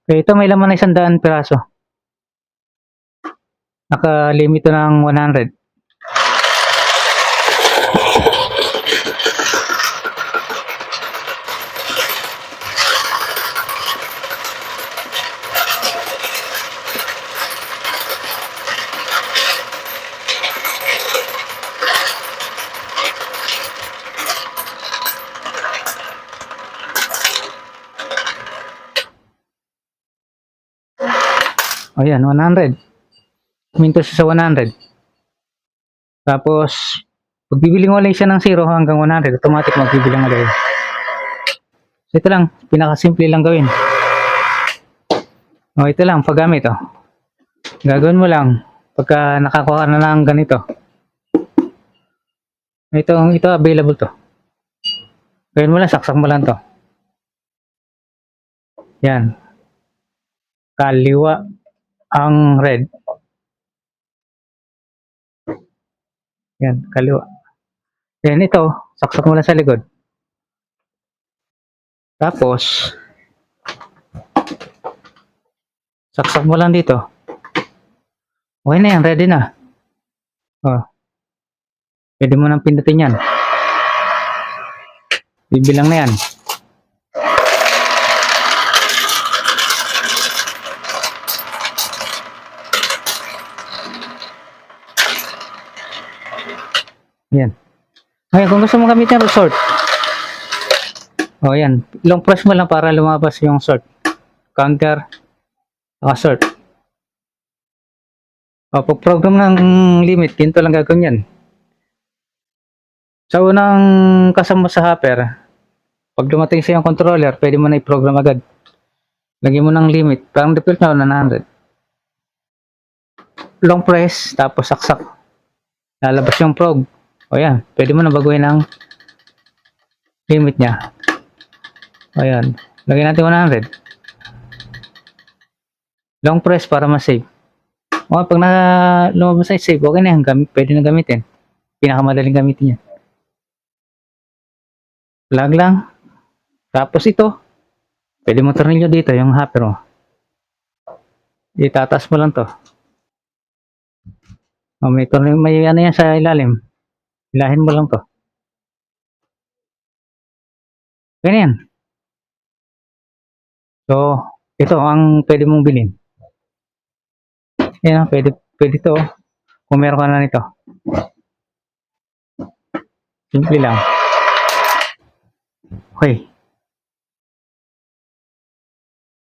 Kaya ito may laman na 100 piraso. Naka-limit to ng 100. O yan, 100. Minto siya sa 100. Tapos, pag bibiling ulit siya ng 0 hanggang 100, automatic magbibilang ulit. So, ito lang, pinakasimple lang gawin. O, ito lang, paggamit, o. Gagawin mo lang, pagka nakakuha ka na ng ganito. Ito available to. Gawin mo lang, saksak mo lang to. Yan. Kaliwa ang red. Yan, kaliwa. Yan, ito, saksak mo lang sa likod. Tapos, saksak mo lang dito. Okay na yan, ready na. Oh. Pwede mo nang pindutin yan. Bibilang na yan. Yan. Ngayon, kung gusto mo gamitin yung sort. O yan. Long press mo lang para lumabas yung sort. Counter. Sort. O, pag program ng limit, ganito lang gagawin yan. Sa unang kasama sa hopper, pag dumating sa yung controller, pwede mo na i-program agad. Lagyan mo ng limit. Parang default na 100. Long press, tapos saksak. Lalabas yung prog. O yan, pwede mo na baguhin ang limit niya. O yan, lagyan natin 100. Long press para ma-save. O pag lumabas ay save, okay na yan. Pwede na gamitin. Pinakamadaling gamitin yan. Plug lang. Tapos ito, pwede mo tornilyo dito, yung hopper mo. Itataas mo lang to. O, may tornilyo, may ano yan sa ilalim. Hilahin mo lang to. Ganyan. So, ito ang pwede mong bilhin. Yan, pwede to. Kung meron ka na nito. Simple lang. Okay.